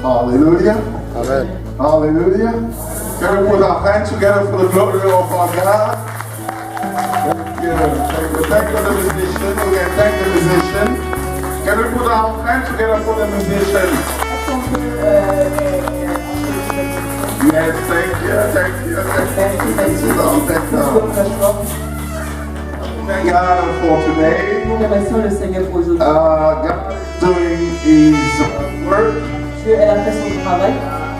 Hallelujah. Amen. Hallelujah. Can we put our hands together for the glory of our God? Thank you. Thank you for the musician. We can thank the musician. Can we put our hands together for the musician? Yes, thank you. Thank you. Thank you. Thank you. Thank you. Thank God for today. Nous remercions le Seigneur pour aujourd'hui. God is doing His work. Dieu elle a fait son travail.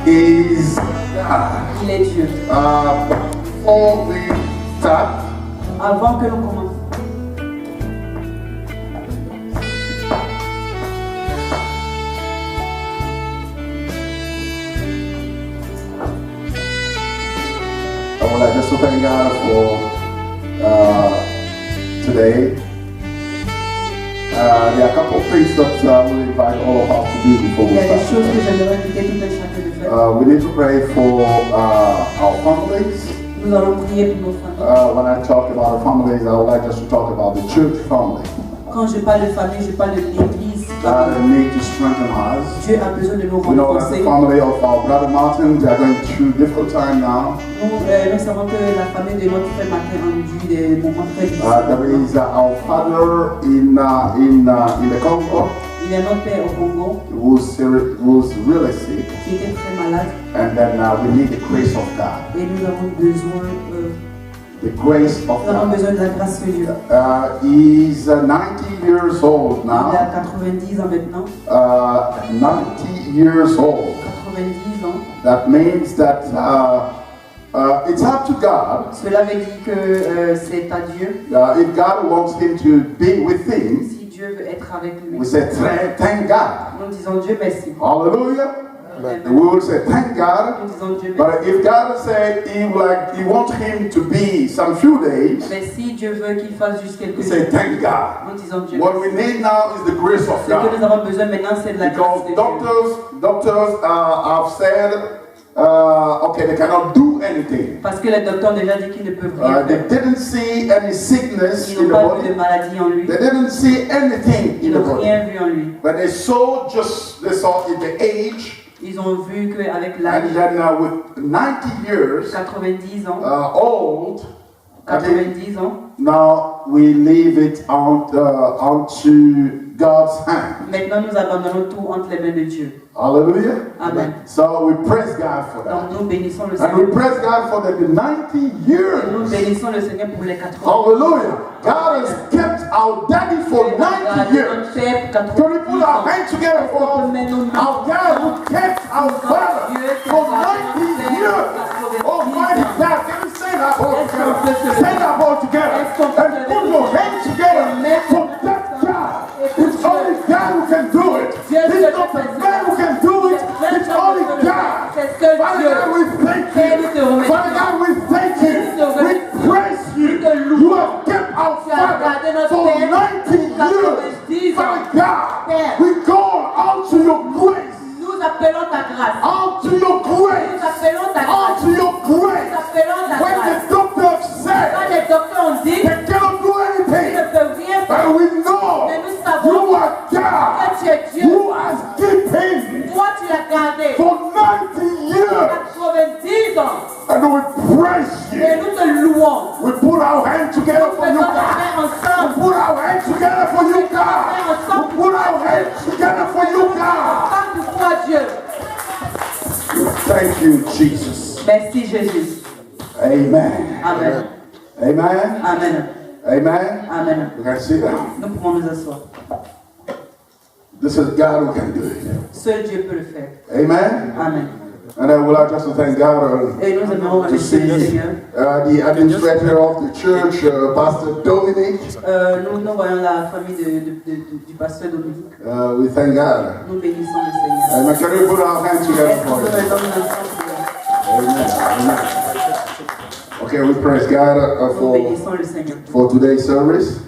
Is God. Il est Dieu. Before we start, Avant que l'on commence, I would like just to thank God for today. There are a couple of things that we'll invite all of us to do before il y we a des choses start. que j'aimerais inviter tout un chacun de faire. We need to pray for our families. Nous allons prier pour nos familles. When I talk about the families, I would like us to talk about the church family. Quand je parle de famille, je parle de l'église. God need to strengthen us. Dieu a besoin de nous We know that the renforcer. family of our brother Martin, they are going through difficult time now. Nous savons que la famille de notre frère Martin a eu des moments très difficiles. There is our father in the Congo Il y a notre père au Congo who's really sick, qui était très malade and then we need the grace of God. et nous avons besoin, The grace of nous avons God. besoin de la grâce de Dieu. He's 90 years old Il a now. 90 ans maintenant. 90 years old. 90 ans. That means that it's up to God. Cela veut dire que c'est à Dieu. If God wants him to be with him, Si Dieu veut être avec lui, we say thank God. nous disons Dieu merci. Hallelujah. Amen. We will say thank God. Nous disons Dieu merci. But if God said he wants him to be some few days, Mais si Dieu veut qu'il fasse juste quelques we jours, say thank God. nous disons Dieu What merci. we need now is the grace of Ce que nous God. avons besoin maintenant, c'est de la grâce de Because Dieu. doctors have said, okay, they cannot do anything. Parce que les docteurs ont déjà dit qu'ils ne peuvent rien They faire. didn't see any sickness Ils in n'ont the pas vu body. de maladie en lui. They didn't see anything Ils in the n'ont body. rien vu en lui. But they saw in the age, Ils ont vu qu'avec and l'âge, then with 90 years 90 ans, old, I think 90 ans, now we leave it onto God's hand. maintenant nous abandonnons tout entre les mains de Dieu. Hallelujah. Amen. So we praise God for Donc that. nous bénissons le And we Seigneur. praise God for the 90 Et nous years. bénissons le Seigneur pour les 80 ans. Hallelujah. God has kept our daddy for 90 years. Can we put our hands together for our God who kept our father for 90 years? Almighty God, can we say that all together? Say that all together. And put your hands together for that God. It's only God who can do it. It's not the man who can do it. It's only God. Father God, we thank you. Father God, we thank you. We praise you. You have kept our father for 90 years. Father God, we call out to your grace. Nous appelons ta grâce. Out to your grace. Nous appelons ta Out grâce. to your Nous grace. appelons ta When grâce. the doctors Quand said les docteurs ont dit they cannot do qu'ils ne anything, peuvent rien faire, but we know mais nous savons you are que God tu es Dieu. who has kept him Toi, tu l'as gardé for 90 years. 90 ans. And we praise Et you. nous te louons. We put our hands together for you, Faisons ta God. main We ensemble. put our hands together for you, God. We put our hands together for you, God. Ensemble pour toi, Dieu. Thank you, Jesus. Merci, Jésus. Amen. Amen. Amen. Amen. Amen. Amen. We can sit down. Nous pouvons nous asseoir. This is God who can do it. Seul Dieu peut le faire. Amen. Amen. And I would like just to thank God Et nous aimerons to remercier see le Seigneur. the administrator of the church, Pastor Dominic. Nous voyons la famille du pasteur Dominique. We thank God. Nous bénissons le Seigneur. Amen. Can we put our hands together Est-ce qu'on for peut him? maintenant nous ensemble? Amen. Amen. Okay, we praise God Nous bénissons le Seigneur. for today's service.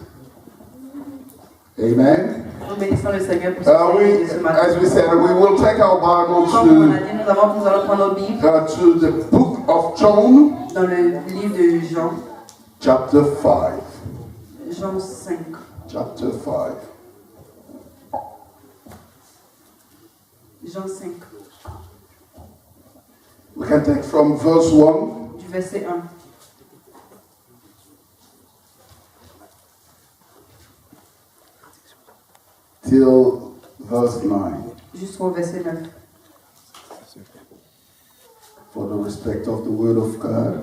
Amen. Nous bénissons le Seigneur pour ce service de ce matin. As we said, we will take our Bible Comme on a dit, nous allons prendre nos Bibles to the book of John, dans le livre de Jean, chapter 5. Jean 5. Chapter 5. Jean 5. can take from verse 1. Du verset 1. Till verse 9. Jusqu'au verset 9. For the respect of the word of God.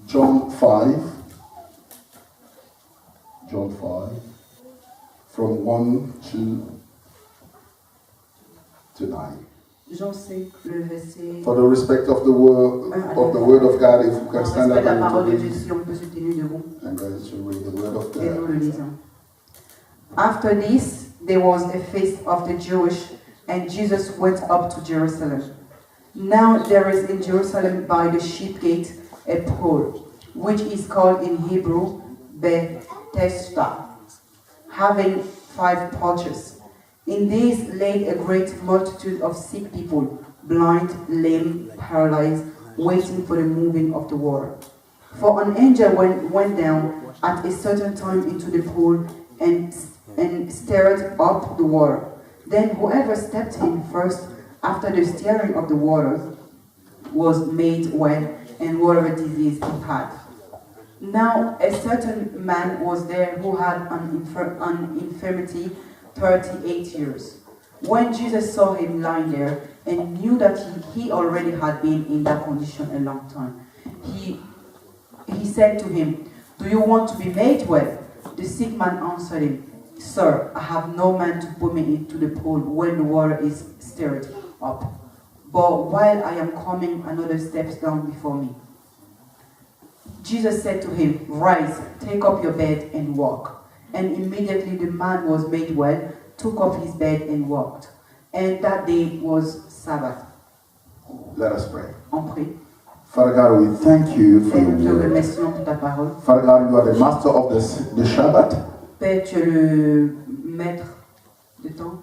John 5. John 5. From 1 to 9. Jean 5, le verset. For the respect of the word of God, if we can stand up la parole de and Jésus, si on peut se tenir debout. I'm going to read the word of Et nous God. le lisons. After this, there was a feast of the Jewish, and Jesus went up to Jerusalem. Now there is in Jerusalem by the sheep gate a pool, which is called in Hebrew Bethesda, having 5 porches. In these lay a great multitude of sick people, blind, lame, paralyzed, waiting for the moving of the water. For an angel went down at a certain time into the pool and stirred up the water. Then whoever stepped in first after the stirring of the water was made well, and whatever disease he had. Now a certain man was there who had an infirmity 38 years. When Jesus saw him lying there and knew that he already had been in that condition a long time, he said to him, "Do you want to be made well?" The sick man answered him, "Sir, I have no man to put me into the pool when the water is stirred up. But while I am coming, another steps down before me." Jesus said to him, "Rise, take up your bed and walk." And immediately the man was made well, took up his bed and walked. And that day was Sabbath. Let us pray. On prie. Father God, we thank you for Père, your nous te word. remercions pour ta parole. Father God, you are the master of the Shabbat. Père, tu es le maître de temps.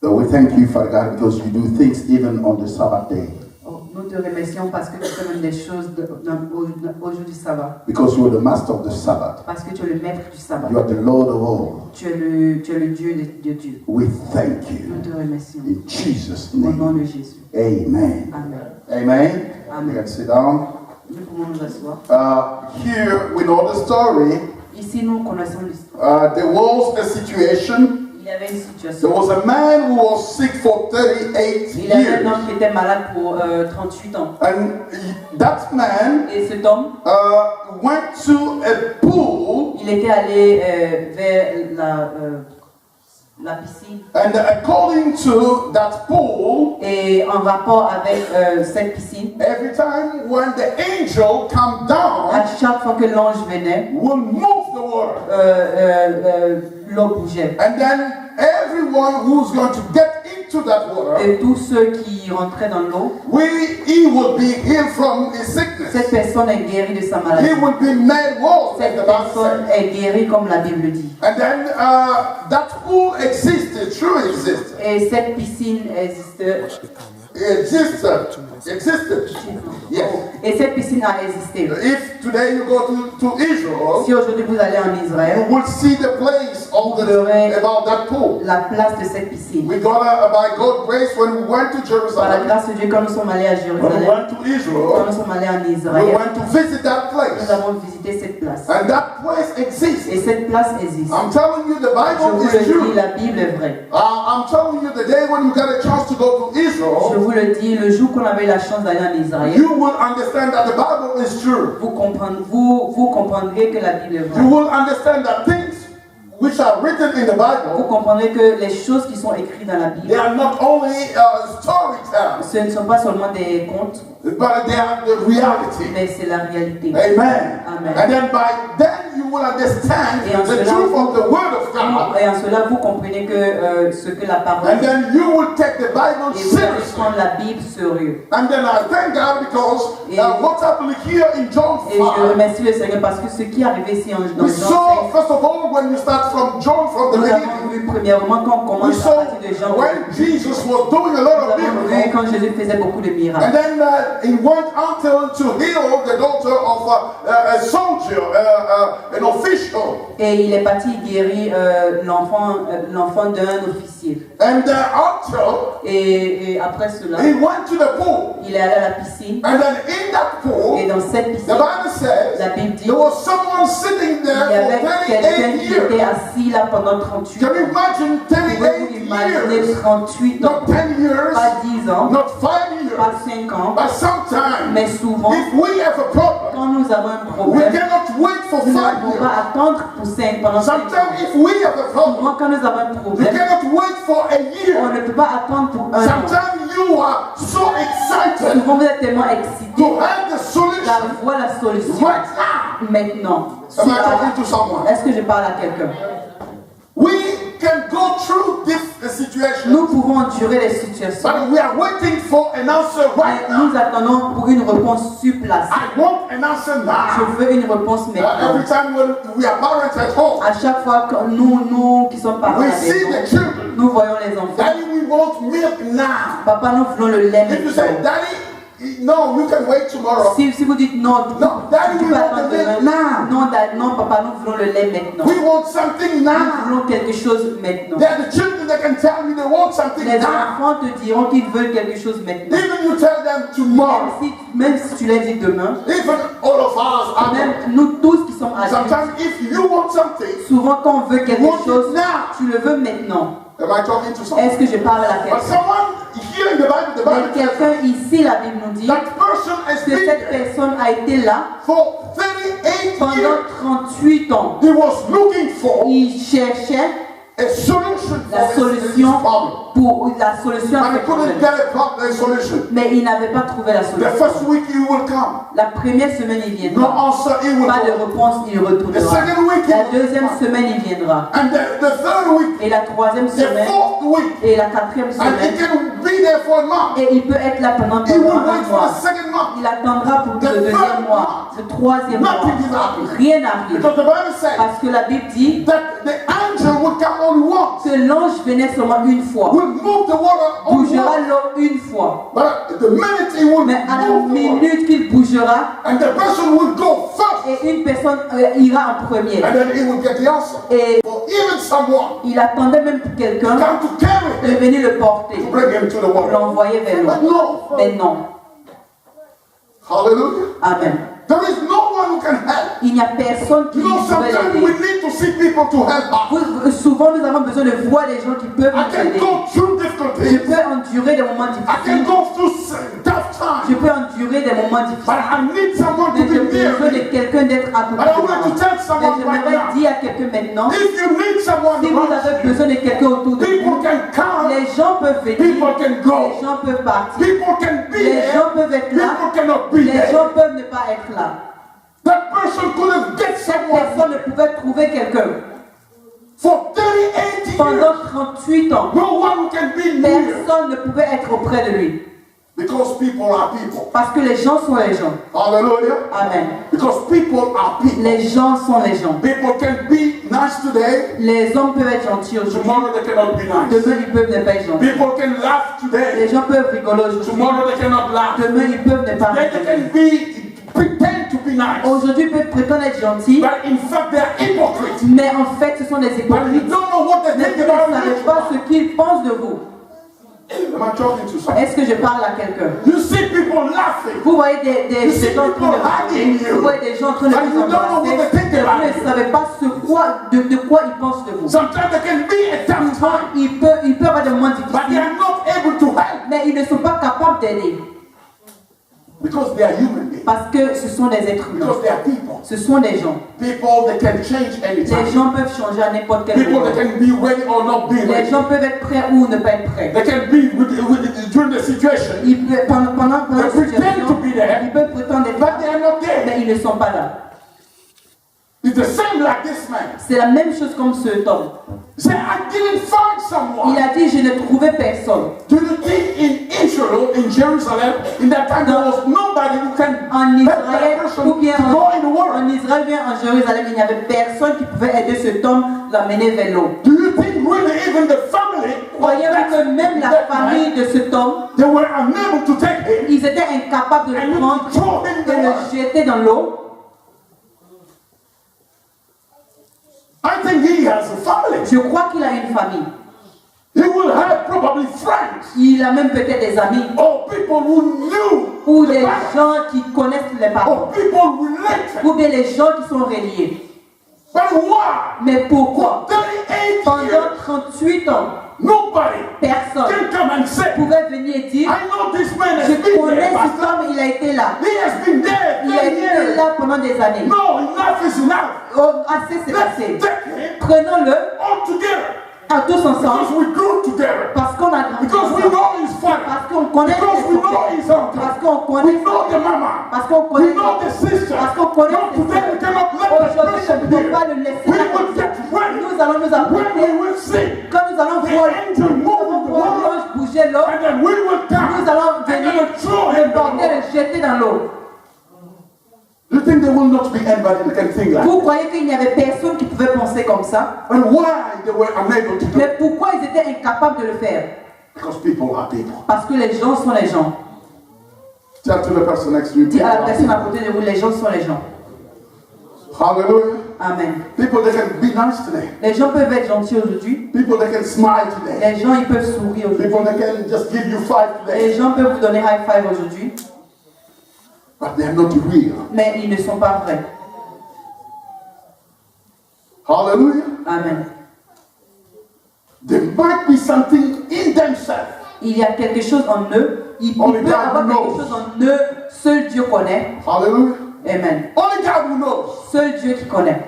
We thank you, Father God, because you do things even on the Sabbath day. Oh, nous te remercions parce que tu fais même des choses au jour du sabbat. Because you are the master of the Sabbath. Parce que tu es le maître du sabbat. You are the Lord of all. Tu es le Dieu de Dieu. We thank you. Nous te remercions. In Jesus' Au nom name. de Jésus. Amen. Amen. Amen. Amen. You can sit down. Nous pouvons nous asseoir. Here we know the story. Ici, nous connaissons l'histoire. There was a situation. Il y avait une There situation. was a man who was sick for 38 Il y avait un years. homme qui était malade pour 38 ans. That man Et cet homme, went to a pool, il était allé vers la piscine. and according to that pool, Et en rapport avec cette piscine, every time when the angel come down, à chaque fois que l'ange venait, will move the water. l'eau bougeait. And then everyone who's going to get into that water, Et tous ceux qui rentraient dans l'eau, he will be healed from his sickness. cette personne est guérie de sa He maladie. will be made well, like Cette the Bible personne says. est guérie comme la Bible dit. And then that pool existed, truly existed. Et cette piscine existait. Existed. Yes. Et cette piscine a existé. If today you go to Israel, Si aujourd'hui vous allez en Israël, you will see the place of about that pool. la place de cette piscine. We got by God's grace when we went to Par la Jerusalem, grâce de Dieu, quand nous sommes allés à when we Jérusalem, went to quand Israel, nous sommes allés en we Israël, went to visit that nous place. avons visité cette place. And that place exists. Et cette place existe. I'm telling you, the Je Bible vous is le dis, true. la Bible est vraie. I'm telling you, the day when you get a chance to go to Je Israel, vous le dis, le jour qu'on avait la chance d'aller en Israël, you will understand that the Bible is true. vous comprendrez que la Bible est You vraie. will understand that things which are written in the Vous Bible, comprendrez que les choses qui sont écrites dans la they Bible, are not only story tales, ce ne sont pas seulement des contes, but they are the reality. mais c'est la réalité. Amen. Amen. And then by then you will understand Et en the cela, truth of the Word of God. Et en cela, vous comprenez que ce que la parole And dit, then you will take the Bible et vous allez seriously. prendre la Bible sérieux. And then I thank God because what's happening here in John Et je 5, remercie le Seigneur parce que ce qui est arrivé ici dans we Jean saw, 5, first of all, when you start from John, from the nous avons beginning, vu premièrement quand on we commence à saw partir de Jean, when Jesus was doing a nous lot of avons vu miracles. quand Jésus faisait beaucoup de miracles. And then he went until to heal the daughter of a soldier, official. Et il est parti guérir l'enfant d'un officier. And after, Et après cela, he went to the pool. il est allé à la piscine. And then in that pool, Et dans cette the piscine, Bible says, la Bible dit, there was someone sitting il y avait there for quelqu'un 38 qui était years. assis là pendant 38 Can ans. you imagine Pouvez-vous 38 imaginer years? 38 ans, Not 10 years, pas 10 ans, not 5 years, pas 5 ans, but sometimes, mais souvent, if we have a problem, quand nous avons un we problème, cannot wait for nous 5 ne pouvons years. pas attendre pour 5 pendant 5 ans. Sometimes if we have a problem, Souvent, quand nous avons un we problème, cannot wait for a on year. ne peut pas attendre pour 1 an. Sometimes you are so excited Souvent, vous êtes tellement excités to have the solution d'avoir la solution right now. maintenant. Am I talking to someone? Est-ce que je parle à quelqu'un? We can go through this situation, Nous pouvons endurer les situations. but we are waiting for an answer right Et now. nous attendons pour une réponse sur place. I want an answer Je now. veux une réponse maintenant. Every time when we are parents at home, À chaque fois que nous qui sommes parents à we la see maison, the children. nous voyons les enfants. Daddy, we want milk now. Papa, nous voulons le lait If you say, maintenant. Daddy, no, you can wait tomorrow. Si vous dites non, No, Daddy, tu we peux want attendre the milk demain. now. Non, papa, nous voulons le lait maintenant. We want something Nous now. voulons quelque chose maintenant. There are the children that can tell you they want something Les now. enfants te diront qu'ils veulent quelque chose maintenant. Even you tell them tomorrow. Même si tu leur dis demain, Even all of us are même nous tous qui sommes adultes, sometimes if you want something, souvent quand on veut quelque want it chose, now. tu le veux maintenant. Am I talking to someone? Est-ce que je parle à But quelqu'un? someone here in the Mais Bible says quelqu'un ici, la Bible nous dit that person has que been cette there personne a été là for 38 pendant years. 38 ans. He was looking for Il cherchait a solution la for his solution problem. pour la solution à But ce he couldn't problème. get a solution. Mais il n'avait pas trouvé la The solution. first week he will come. La première semaine, il No viendra. answer, he will Pas de go. réponse, il The retournera. second week he La will deuxième come. semaine, il viendra. And the third week, Et la troisième the semaine, fourth week, et la quatrième and he semaine. can be there for a month. Et il peut être là pendant He will un wait for mois. the second month. Il attendra pour le deuxième mois, le troisième mois. Nothing is happening. Rien n'arrive. Because the Bible says Parce que la Bible dit that the angel will come only once. que l'ange venait seulement une fois, Will move the water only bougera once. l'eau une fois. But the minute he will Mais à la move the water, minute qu'il bougera, and the person will go first, et une personne ira en premier. and then he will get the answer. Et Or even someone il attendait même pour quelqu'un come to carry de him venir le porter, to bring him to the pour water. l'envoyer vers But l'eau. no. Mais non. Hallelujah. Amen. There is no one who can help. Il n'y a personne qui You know, pourrait sometimes l'aider. we need to see people to help us. Souvent, nous avons besoin de voir des gens qui peuvent I nous can aider. go through Je difficulties. peux endurer des moments I can difficiles. go through tough Je times. peux endurer des moments But difficiles. I need someone Mais to j'ai be near besoin de me. quelqu'un d'être à côté But I de moi. want to tell Mais someone right j'aimerais now, dire à quelqu'un maintenant, if you need someone si vous around avez you, besoin de quelqu'un autour de people vous, can come, les gens peuvent venir, people can les go, gens peuvent partir, people can be les gens there, peuvent être là, people cannot be les there. gens peuvent ne pas être là. That person couldn't get Cette someone personne ne pouvait trouver quelqu'un. for 38 years. Pendant 38 ans, No one can be near. personne ne pouvait être auprès de lui. Because people are people. Parce que les gens sont les gens. Hallelujah. Amen. Because people are people. Les gens sont les gens. People can be nice today. Les hommes peuvent être gentils aujourd'hui. Tomorrow they cannot be nice. Demain, ils peuvent ne pas être gentils. People can laugh today. Les gens peuvent rigoler aujourd'hui. Tomorrow they cannot laugh. Demain, ils peuvent ne pas They can rigoler. pretend to be nice. Aujourd'hui, ils peuvent prétendre être gentils, But in fact they are hypocrites. mais en fait, ce sont des But you hypocrites. don't know what they Mais think vous ne about savez you. pas ce qu'ils pensent de vous. Am I talking to someone? Est-ce que je parle à quelqu'un? You see people laughing. Vous voyez des see gens en train de people hugging rigoler. you. Vous voyez des gens en train de But vous you don't know what embrasser. they think Mais about vous ne savez pas de quoi ils pensent de vous. Sometimes they can be a tough time. Ils peuvent avoir des moments But they difficiles, are not able to help. mais ils ne sont pas capables d'aider. Because they are human beings. Parce que ce sont des êtres humains. Because they are people. Ce sont des gens. People that can change Les anytime. gens peuvent changer à n'importe quel People moment. that can be ready or not be Les ready. gens peuvent être prêts ou ne pas être prêts. They can be during the situation. Ils peuvent, pendant la They pretend to situation, be there, ils peuvent prétendre être but là, they are not there. mais ils ne sont pas là. It's the same like this man. C'est la même chose comme cet homme. He said, I didn't find Il someone. a dit, je n'ai trouvé personne. Do you think in Israel, in Jerusalem, in that time there was nobody who can En help that Israël, person ou bien to go in the world? en Israël, bien en Jérusalem, il n'y avait personne qui pouvait aider cet homme à l'amener vers l'eau. Do you think really even the family of Croyez-vous que même la that man, famille de cet homme, they were unable to take him ils étaient incapables de le and prendre throw him in et the le water? jeter dans l'eau? I think he has a family. Je crois qu'il a une famille. He will have probably friends. Il a même peut-être des amis. Or people who knew. Ou des gens qui connaissent les parents. Or people related. Ou bien les gens qui sont reliés. But why? Mais pourquoi? 38 Pendant years. 38 ans, personne pouvait venir et dire, je connais cet homme, il a été là. Il a été là pendant des années. Oh, assez c'est assez. Prenons-le à tous ensemble. Parce qu'on a grandi ensemble. Parce qu'on connaît ses frères. Parce qu'on connaît sa mère. Parce qu'on connaît parce qu'on connaît ses frères. Aujourd'hui, je ne peux pas le laisser. Nous allons nous apprêter. Quand nous allons voir l'ange bouger l'eau, nous allons venir le porter, le jeter dans l'eau. You think there will not be anybody who can think like Vous croyez qu'il n'y avait personne qui pouvait penser comme ça? And why they were unable to do Mais pourquoi ils étaient incapables de le faire? Because people are people. Parce que les gens sont les gens. Tell to the person next to you. Dis à la personne à côté de vous, les gens sont les gens. Hallelujah. Amen. People they can be nice today. Les gens peuvent être gentils aujourd'hui. People they can smile today. Les gens ils peuvent sourire aujourd'hui. People they can just give you five today. Les gens peuvent vous donner high five aujourd'hui. But they are not real. Mais ils ne sont pas vrais. Hallelujah. Amen. There might be something in themselves. Il y a quelque chose en eux. Il peut avoir quelque chose en eux. Seul Dieu connaît. Hallelujah. Amen. Only God who knows. Seul Dieu qui connaît.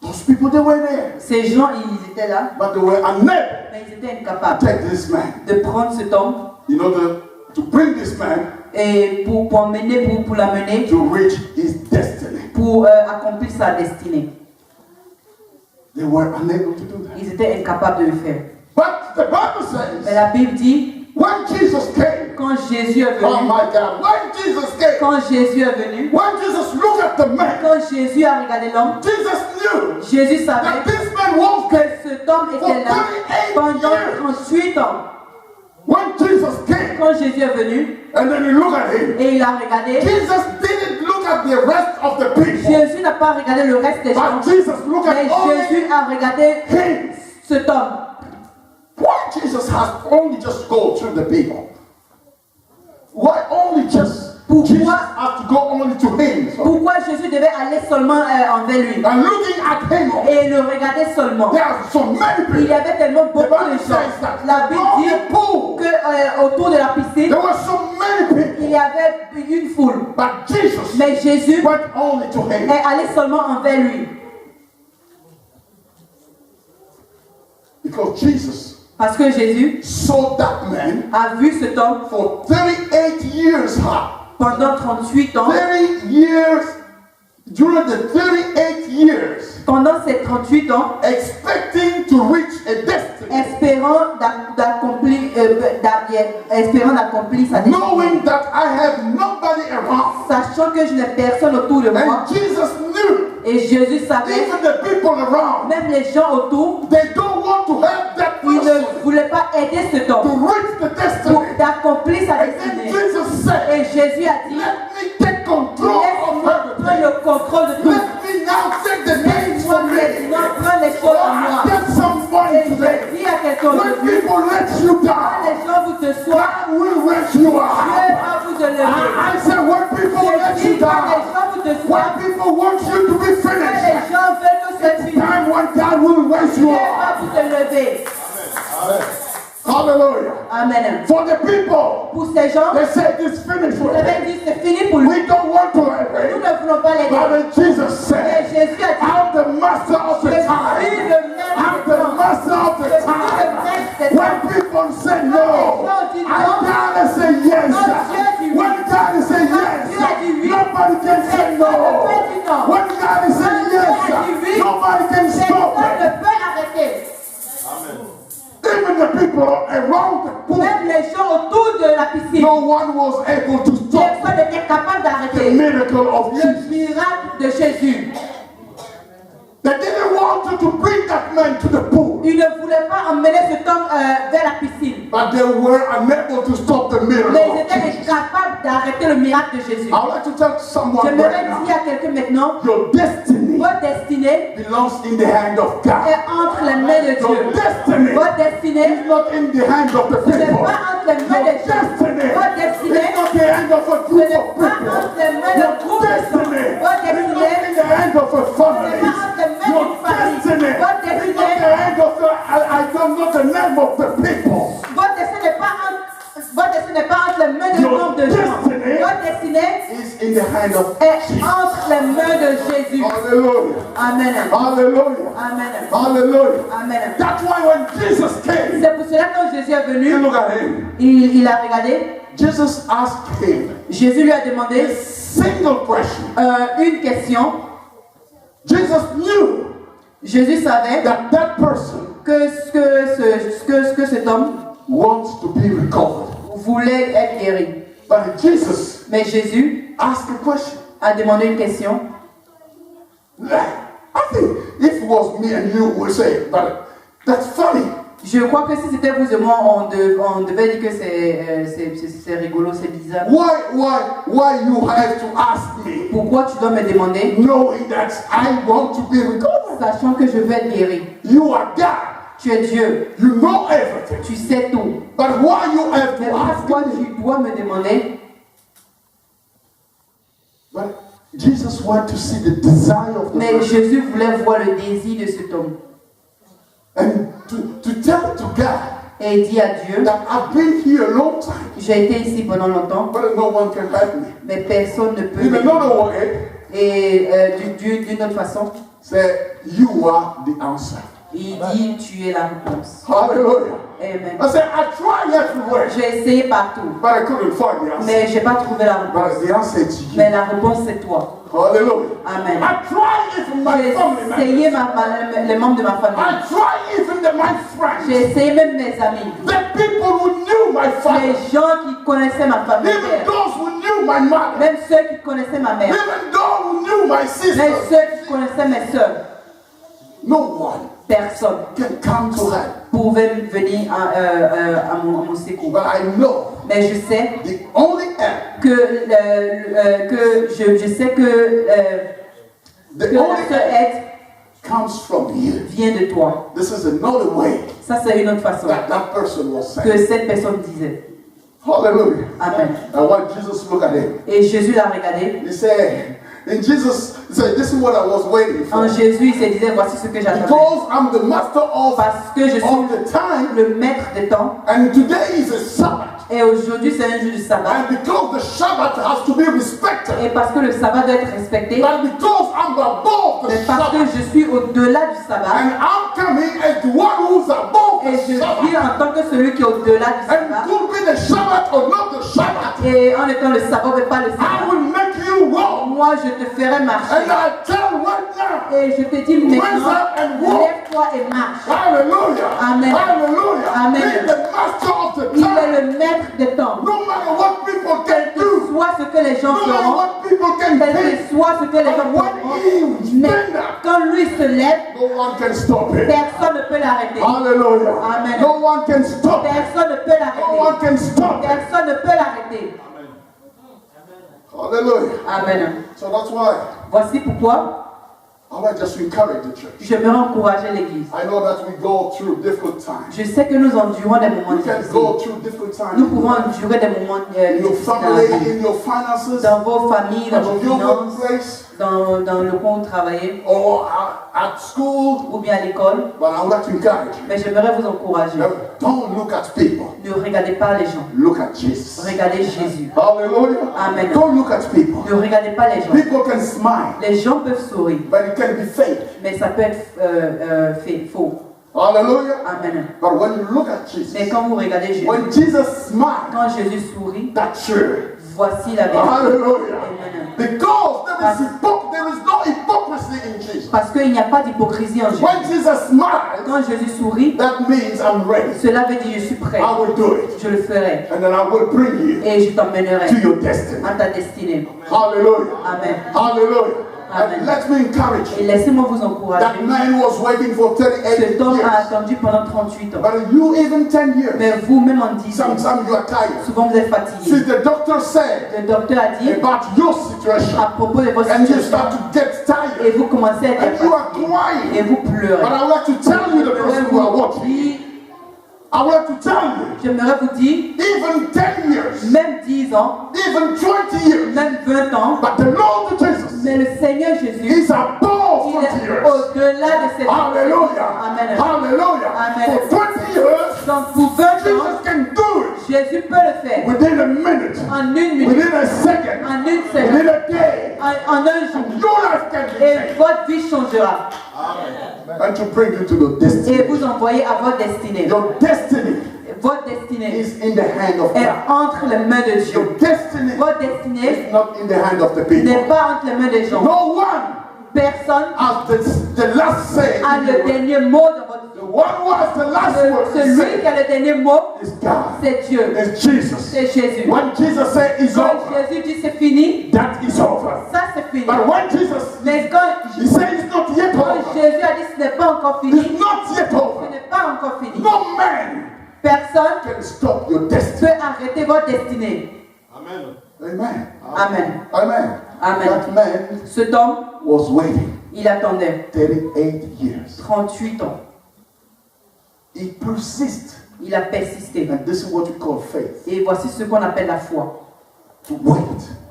Those people they were there. Ces gens, ils étaient là. But they were unable. Mais ils étaient incapables to take this man. de prendre cet homme. You know, to bring this man. Et pour l'amener. To reach his destiny. Pour accomplir sa destinée. They were unable to do that. Ils étaient incapables de le faire. But the Bible says. Mais la Bible dit. When Jesus came. Quand Jésus est venu. Oh my God. When Jesus came. Quand Jésus est venu. When Jesus looked at the man. Quand Jésus a regardé l'homme. Jesus knew. Jésus savait that this man was que cet homme était là pendant 38 ans. When Jesus came, quand Jésus est venu, and then he looked at him, et il a regardé, Jesus didn't look at the rest of the people. Jésus n'a pas regardé le reste des gens, Jesus looked at Jésus a regardé him. Cet homme. Why Jesus has only just go through the people? Why only just Jesus has to go only to him? Pourquoi Jésus devait aller seulement envers lui? And looking at him, et le regarder seulement. There are so many people. Il y avait tellement beaucoup de gens. La Bible dit que autour de la piscine, there were so many people. Il y avait une foule. But Jesus Mais Jésus went only to him. est allé seulement envers lui. Because Jesus Parce que Jésus saw that man a vu cet homme for 38 years pendant 38 ans. 30 years, during the 38 years, pendant ces 38 ans, expecting to reach a destiny, espérant d'accomplir sa destinée. knowing that I have nobody around, sachant que je n'ai personne autour de moi. and Jesus knew, et Jésus savait, even the people around, même les gens autour, they don't want to help that ils person ne voulaient pas aider cet homme to reach the destiny. pour d'accomplir sa And then destinée. Jesus said, Et Jésus a dit, let me take control of laisse-moi everything. prendre le contrôle de tout. Let me now take the things Laisse-moi from me. maintenant prendre les choses en moi. Get somebody Et today. je dis à quelqu'un When aujourd'hui, people let you quand down, les gens vous déçoivent, God will raise you Dieu up. va vous élever. I said, when people let Je you dis, quand les down, gens vous when déçoivent, people want you to be quand les finished, gens veulent que c'est fini, time when God will raise you Dieu up. va vous élever. Hallelujah. Amen. For the people, Pour ces gens, they said it's finished vous with avez me. dit c'est fini pour lui. We don't want to help Nous him. ne voulons pas l'aider. But then Jesus Et said, Jésus a dit, I'm the master of je the suis time. le maître I'm du the temps. master of Je the suis le time. maître des When temps. people say no, I gotta say yes. When God is saying yes, nobody can say no. When God is saying yes, nobody can stop Personne it. ne peut arrêter. Even the people around the pool, Même les gens autour de la piscine, no one was able to stop personne n'était capable the d'arrêter miracle of le Jesus. miracle de Jésus. They didn't want to bring that man to the pool. Ils ne voulaient pas emmener cet homme vers la piscine. But they were unable to stop the miracle. Mais ils étaient incapables d'arrêter le miracle de Jésus. I would like to tell someone J'aimerais right dire now, à quelqu'un maintenant, your destiny votre destinée belongs in the hand of God. est entre les mains de Your Dieu. destiny Votre destinée is not in the hand of the ce n'est people. pas entre les mains Your des gens. destiny Votre destinée is not the hand of a ce group n'est of pas people. entre les mains Your d'un groupe de gens. destiny Votre is not destinée in the hand of a family. Your destiny is not the hand of the, I don't know the name of the people. Votre destinée n'est pas entre les mains d'un Your nombre de gens. destiny Votre destinée is in the hand of est entre les mains de Jésus. Hallelujah. Amen. Hallelujah. Amen. Hallelujah. Amen. That's why when Jesus came, C'est pour cela que quand Jésus est you venu, look at him. il a regardé. Jesus asked him Jésus lui a demandé a single question. une question. Jesus knew Jésus savait that that person que cet homme wants to be recovered. voulait être guéri. But Jesus Mais Jésus asked a question. a demandé une question. I think if it was me and you would say, but that's funny. Je crois que si c'était vous et moi, on devait dire que c'est rigolo, c'est bizarre. Why you have to ask me, Pourquoi tu dois me demander, knowing that I want to be recovered? sachant que je veux être guéri? You are God. Tu es Dieu, You know everything. tu sais tout. But why you have Mais to ask pourquoi me? tu dois me demander? But Jesus wanted to see the desire of the Mais person. Jésus voulait voir le désir de cet homme. And to tell to God Et il dit à Dieu, that I've been here a long time, j'ai été ici pendant longtemps, but no one can help me. mais personne ne peut In m'aider. another way, Et d'une autre façon, say you are the answer. il dit, tu es la réponse. Hallelujah. Amen. I said I tried everywhere, J'ai essayé partout, but I couldn't find the answer. mais je n'ai pas trouvé la réponse. But the answer is you. Mais la réponse, c'est toi. Hallelujah. Amen. I tried even my J'ai family members. essayé les membres de ma famille. I tried even my friends. J'ai essayé même mes amis. The people who knew my father. Les gens qui connaissaient ma famille. Even those who knew my mother. Même ceux qui connaissaient ma mère. Even those who knew my Même sister. ceux qui connaissaient mes soeurs. No one Personne can come to her. pouvait venir à mon secours. But I know Mais je sais the only help, je sais que the la only seule help aide comes from you. vient de toi. This is another way Ça, c'est une autre façon that person was que saying. cette personne disait. Hallelujah. Amen. And when Jesus looked at him, Et Jésus l'a regardé. he said, and Jesus said, this is what I was waiting En for. Jésus, il se disait, voici ce que j'attendais. Because I'm the master of Parce que je suis the time, le maître des temps. and today is a Sabbath. Et aujourd'hui, c'est un jour du sabbat. And because the Sabbath has to be respected, Et parce que le sabbat doit être respecté. and because I'm above the Mais parce que Sabbath, je suis au-delà du sabbat. and I'm coming as the one who's above Et the je Sabbath, vis en tant que celui qui est au-delà du and sabbat. could be the Sabbath or not the Sabbath, Et en étant le sabbat, mais pas le I sabbat. will make you wrong. Moi, je te ferai marcher. And I tell right now, Et je te dis maintenant, up and walk. lève-toi et marche. hallelujah, Amen. hallelujah, Amen. he's the master of the Il time. est le maître des temps. No matter what people Quel can que do, soit ce que les gens no matter feront, what people can quel think, que soit ce que les gens and when feront, he mais stand up, quand lui se lève, no one can stop it. personne ne peut l'arrêter. Hallelujah. Amen. No one can stop it. Personne ne peut No one l'arrêter. can stop it. Personne ne peut l'arrêter. Hallelujah. Amen. So that's why Voici pourquoi I like just to encourage the church. j'aimerais encourager l'Église. I know that we go through difficult times. Je sais que nous endurons des moments We can difficiles. go through difficult times Nous pouvons endurer des moments in your difficiles dans la family, vie. in your finances, Dans vos familles, dans at vos your finances, workplace, dans le coin où vous travaillez, or at school. ou bien à l'école. But I would like to encourage you. Mais j'aimerais vous encourager. Don't look at people. Ne regardez pas les gens. Look at Jesus. Regardez Jésus. Hallelujah. Amen. Don't look at people. Ne regardez pas les gens. People can smile, Les gens peuvent sourire, but it can be fake. mais ça peut être faux. Hallelujah. Amen. But when you look at Jesus, Mais quand vous regardez Jésus, when Jesus smiled, quand Jésus sourit, that's true. voici la vérité. Hallelujah. Amen. Because there is no hypocrisy in Jesus. Parce qu'il n'y a pas d'hypocrisie en Jésus. When Jesus smiles, Quand Jésus sourit, that means I'm ready. cela veut dire je suis prêt. I will do it. Je le ferai. And then I will bring you Et je t'emmènerai to your destiny. à ta destinée. Hallelujah. Amen. Hallelujah. And let me encourage Et you. laissez-moi vous encourager. That man was waiting for 38 Cet homme a years. attendu pendant 38 ans. But you even 10 years. Mais vous, même en 10 ans, Sometimes you are tired. souvent vous êtes fatigué. See, the doctor said Le docteur a dit about your situation, à propos de votre and you situation, start to get et tired, vous commencez à être and you are fatigué, crying. et vous pleurez. But I would like to tell you, the person who are watching, I would like to tell you, J'aimerais vous dire, even 10 years, même 10 ans, even 20 years, même 20 ans, but the Lord Jesus mais le Seigneur Jésus, is above il 20 est years. au-delà de cette Hallelujah. Amen. Hallelujah. Amen. For 20 years, Donc pour 20 ans, Jesus can do it Jésus peut le faire within a minute, en une minute, within a second, en une within seconde, a day. en un jour. Your life can be Et changed. votre vie changera. And to bring you to the Et destiny. vous envoyez à votre destinée. Your destiny Votre destinée is in the hand of est God. entre les mains de Dieu. Your destiny Votre destinée is not in the hand of the n'est people. pas entre les mains des gens. No one Personne has the last say. a le dernier mot dans votre The vie. one who has the last word to Celui qui say a le dernier mot, is God. c'est Dieu. It's Jesus. C'est Jésus. When Jesus said it's Quand over, Jésus dit c'est fini, that is over. ça c'est fini. But when Jesus, Mais quand he said it's not yet quand over. Jésus a dit ce n'est pas encore fini, It's not yet ce over. n'est pas encore fini. No man Personne can stop your peut destiny. arrêter votre destinée. Amen. Amen. Amen. Amen. That man Cet homme, was waiting il attendait 38 years. 38 ans. He persists. Il a persisté. And this is what we call faith. Et voici ce qu'on appelle la foi. To wait.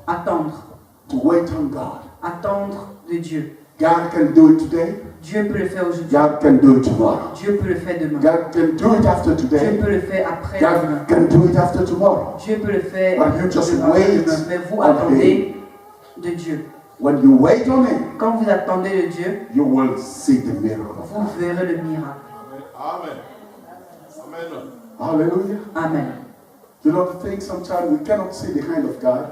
Attendre. To wait on God. Attendre de Dieu. God can do it today. Dieu peut le faire aujourd'hui. God can do it tomorrow. Dieu peut le faire demain. God can do it after Dieu today. peut le faire après demain. God can do it after tomorrow. Dieu peut le faire But you just demain. wait Mais vous on attendez de Dieu. When you wait on Him, Quand vous attendez de Dieu, you will see the miracle of vous God. verrez le miracle. Amen. Amen. Hallelujah. Amen. You know the thing, sometimes we cannot see the hand of God.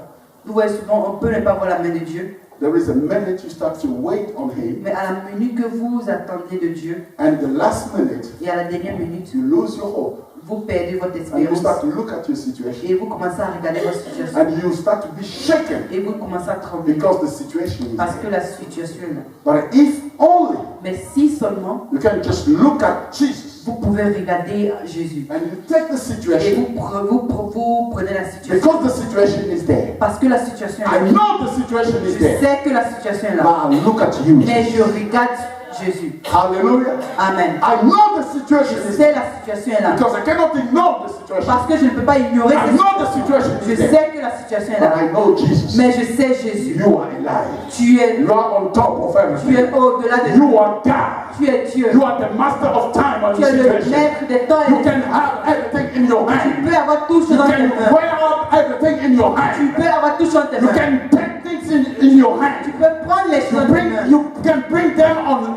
Vous voyez souvent, on peut ne pas voir la main de Dieu. There is a minute you start to wait on Him, Mais à la minute que vous attendez de Dieu, and the last minute, et à la dernière minute, you lose your hope. vous perdez votre And you espérance. start to look at your situation. Et vous commencez à regarder votre situation. And you start to be shaken Et vous commencez à trembler. because the situation is Parce que there. la situation est là. But if only Mais si seulement you can just look at Jesus vous pouvez regarder Jésus. and you take the Et situation vous prenez la situation. because the situation is there. Parce que la situation est I là. know the situation is Je there. sais que la situation est là. But I look at you. Mais je regarde Jésus. Hallelujah. Amen. I know the situation Je is sais there la situation est là. because I cannot ignore the situation. Parce que je ne peux pas ignorer I cette know situation. the situation Je is there. sais que la situation est But là. I know Jesus. Mais je sais Jésus. You are alive. Tu es, You are on top of tu everything. es au-delà de You tout. are God. Tu es Dieu. You are the master of time and Tu es le situation. maître des temps et You des can have everything in your Tu hand. peux avoir tout You dans tes can mains. wear up everything in your Tu hand. peux avoir tout dans tes You mains. can take things in your Tu hand. peux prendre les choses dans tes mains. You can bring them on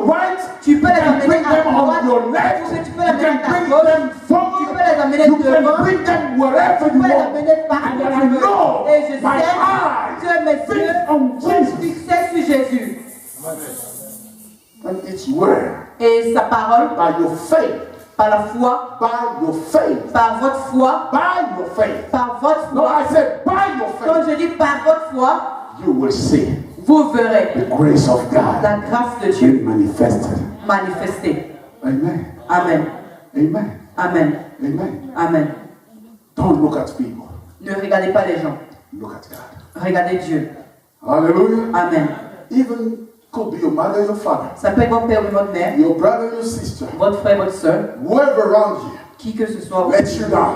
right. Tu peux You les can amener bring à them on droite. your Ou left. que tu peux You les amener can à bring gauche. them Tu forward. peux les amener You can devant. bring them wherever Tu you peux les want. amener partout And où I tu veux. know Et je my sais eyes que mes yeux fixed on sont Jesus fixés sur Jésus. and its word. Et sa parole, By your faith. par la foi, By your faith. par votre foi, By your faith. par votre No, foi. I said by your Quand faith. je dis par votre foi, You will see vous verrez the grace of God la grâce de Dieu being manifested. manifestée. Amen. Amen. Amen. Amen. Amen. Amen. Don't look at people. Ne regardez pas les gens. Look at God. Regardez Dieu. Hallelujah. Amen. Even could be your mother, your father, Ça peut être votre père ou votre mère, your brother, your sister, votre frère, votre soeur, whoever around you, qui que ce soit, let you down.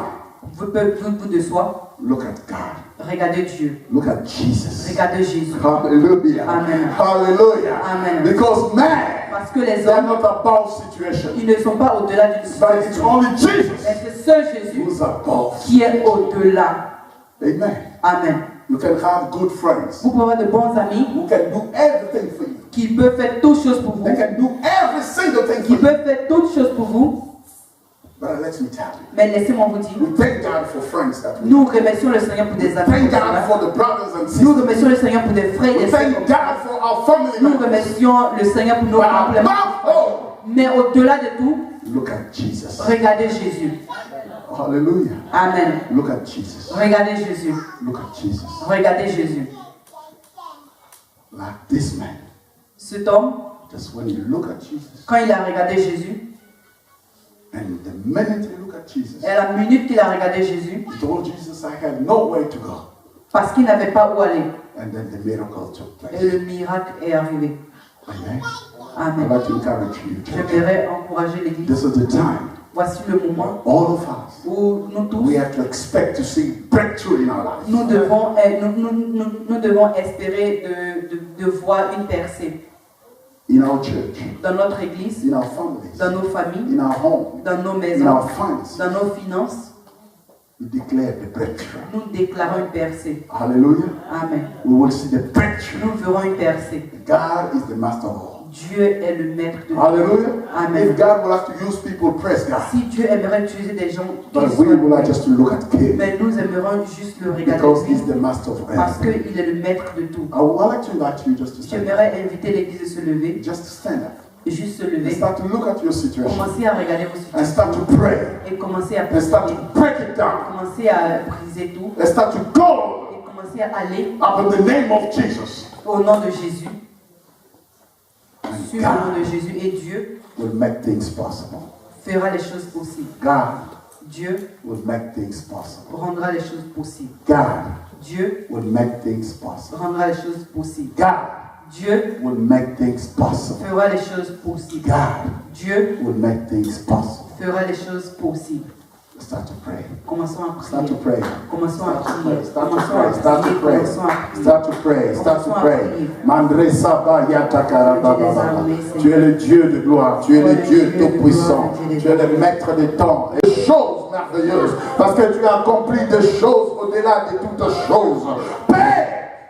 vous de soi, Look at God. regardez Dieu. Look at Jesus. Regardez Jésus. Hallelujah. Amen. Hallelujah. Amen. Because man, Parce que les they are hommes, not above situation. ils ne sont pas au-delà d'une But it's situation. only Jesus Mais c'est seul Jésus who's above. qui est au-delà. Amen. Amen. You can have good friends Vous pouvez avoir de bons amis who can do everything for you. qui peuvent faire toutes choses pour They vous, can do every single thing qui for you. peuvent faire toutes choses pour vous. But let me tell you, Mais laissez-moi vous dire, we thank God for friends that we nous remercions le Seigneur pour des amis. thank comme God cela. for the brothers and Nous sisters. remercions le Seigneur pour des frères et We des sœurs. thank comme ça. God for our family Nous members. remercions le Seigneur pour nos But compléments. above all, Mais au-delà de tout, look at Jesus. regardez Jésus. Hallelujah. Amen. Look at Jesus. Regardez Jésus. Look at Jesus. Regardez Jésus. Like this man. Cet homme, Just when you look at Jesus, quand il a regardé Jésus, and the minute you look at Jesus, et la minute qu'il a regardé Jésus, he told Jesus, I had nowhere to go. parce qu'il n'avait pas où aller, And then the miracle took et place. le miracle est arrivé. Amen. I'd Amen. like to encourage you, church. J'aimerais encourager l'Église. This is the time Voici le moment where all of us, où nous tous, we have to expect to see breakthrough in our lives. nous devons espérer de voir une percée In our church, dans notre Église, in our families, dans nos familles, in our home, dans nos in maisons, our finances, dans nos finances. we declare the breakthrough. Nous déclarons une percée. Hallelujah. Amen. We will see the breakthrough. Nous verrons une percée. God is the master of all. Dieu est le maître de tout. Hallelujah. Amen. If God will have to use people, praise God. Si Dieu aimerait utiliser des gens, But we would like just to look at Him mais nous aimerions juste le regarder because He's the master of parce everything. qu'il est le maître de tout. I would like to invite you just to stand up. J'aimerais inviter l'Église à se lever, Just to stand up juste se and lever, start to look at your situation commencer à regarder vos and start situations to pray et commencer à and start prier, to break it down commencer à briser tout and start to go et commencer à aller up in the name of Jesus. au nom de Jésus, And sur le nom God de Jésus, et Dieu will make things possible. fera les choses possibles. God Dieu will make things possible. rendra les choses possibles. God Dieu will make things possible. rendra les choses possibles. God Dieu will make things possible. fera les choses possibles. God Dieu will make things possible. fera les choses possibles. Start to pray. Commençons à Start to prier. pray. Commençons à prier. Start to Commençons pray. à Start to prier. pray. Commençons à prier. Start to pray. Start to pray. Mandre Saba Yatakarababa. Tu es le Dieu de gloire. Tu es le Dieu tout-puissant. Tu es le maître des temps. Et des choses merveilleuses. Parce que tu as accompli des choses au-delà de toutes choses. Père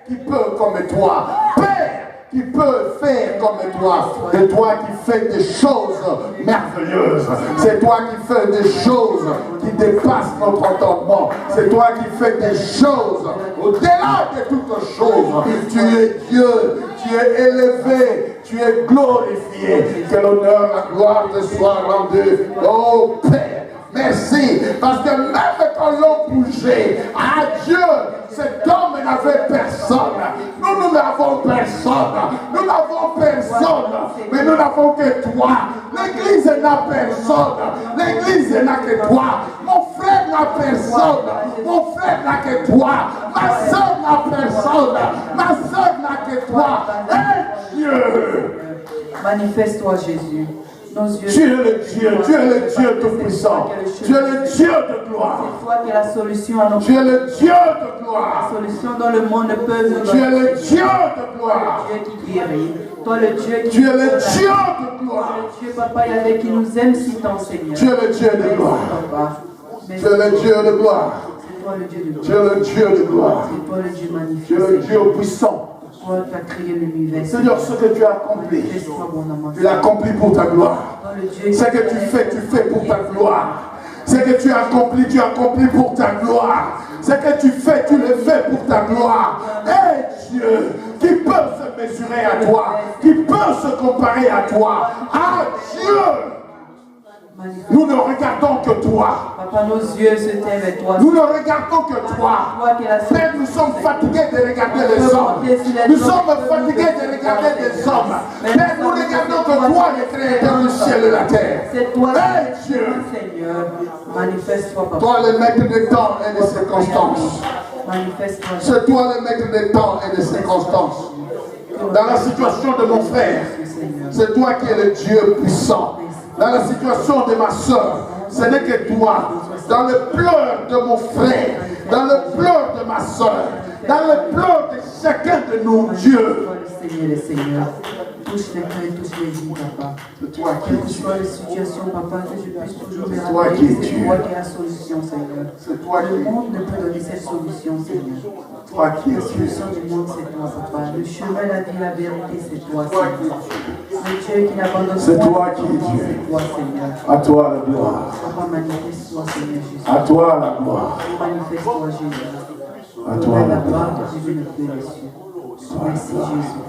qui peut comme toi. Père qui peut faire comme toi. C'est toi qui fais des choses merveilleuses. C'est toi qui fais des choses qui dépassent notre entendement. C'est toi qui fais des choses au-delà de toutes choses. Tu es Dieu, tu es élevé, tu es glorifié. Que l'honneur, la gloire te soit rendue. Oh Père. Merci, parce que même quand l'on bougeait, à Dieu, cet homme n'avait personne. Nous n'avons personne. Nous n'avons personne. Mais nous n'avons que toi. L'église n'a personne. L'église n'a que toi. Mon frère n'a personne. Mon frère n'a que toi. Ma soeur n'a personne. Ma soeur n'a que toi. Et Dieu. Manifeste-toi, Jésus. Nos yeux. Tu es le Dieu tout-puissant. Tu es le Dieu de gloire. C'est toi qui es la solution à nos Tu es le Dieu de gloire. La solution dans le monde ne peut nous Tu es donner. le Dieu de gloire. Dieu qui guérit. Toi le Dieu qui Tu es le Dieu de gloire. le Dieu, Papa Yahvé, qui nous aime si tant, Seigneur. Tu es le Dieu de Merci, gloire. Papa. Tu es le Dieu de gloire. C'est toi le Dieu de Tu gloire. es le Dieu de gloire. C'est toi le Dieu Tu magnifique. es le Seigneur. Dieu puissant. Toi qui as créé l'univers. Seigneur, ce que tu as accompli, Manifeste-toi abondamment. tu l'as accompli pour ta gloire. Toi le Dieu Ce que tu fais pour ta gloire. Ce que tu as accompli pour ta gloire. Ce que tu le fais pour ta gloire. Et Dieu, qui peut se mesurer à toi, qui peut se comparer à toi. À Dieu, nous ne regardons que toi. Papa, nos yeux se taisent vers toi. Nous ne regardons que toi. Toi qui es la Père, nous sommes fatigués de regarder les hommes. Nous sommes fatigués de regarder les hommes. Père, nous regardons que toi, le créateur du ciel et de la terre. C'est toi Et Dieu, Seigneur. Manifeste-toi, Papa. toi le maître des temps et des circonstances. Manifeste-toi. C'est toi le maître des temps et des circonstances. Dans la situation de mon frère, c'est toi qui es le Dieu puissant. Dans la situation de ma soeur, ce n'est que toi. Dans le pleur de mon frère, dans le pleur de ma soeur, dans le pleur de chacun de nous, Dieu. Le Seigneur. Touche les cœurs, touche les vies, Papa. C'est toi qui Quelle es que Dieu. soit la situation, Papa, que je puisse toujours me C'est toi qui rappeler, es c'est Dieu. toi qui es la solution, Seigneur. C'est toi qui Le es monde ne peut donner cette solution, Seigneur. toi qui La es Dieu. solution du monde, c'est toi, Papa. Le chemin, la vie, la vérité, c'est toi, Toi qui es Seigneur. Dieu. Le Dieu qui n'abandonne C'est point toi son qui es enfant, Dieu. c'est toi, Seigneur. À toi la gloire. Papa, manifeste-toi, Seigneur Jésus. À toi la gloire. Manifeste-toi, Jésus. À toi Donne la la gloire gloire. que Jésus ne peut les cieux. Merci, Jésus.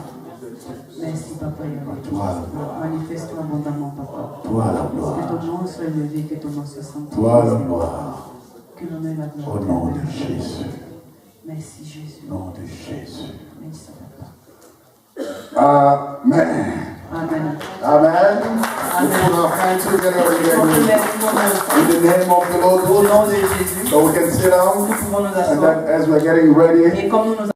Merci, Papa. Toi la gloire. Manifeste-toi abondamment, Papa. Toi la Que gloire. ton nom soit élevé, que ton nom soit sanctifié. Toi la gloire. Que l'on ait la gloire. Au nom de Jésus. Merci, Jésus. Au nom de Jésus. Merci, Papa. Amen. Amen. Amen. We put our hands together again in the name of the Lord. Au nom de Jésus. So we can sit down. Nous pouvons nous And asseoir. then as we're getting ready, Et comme nous nous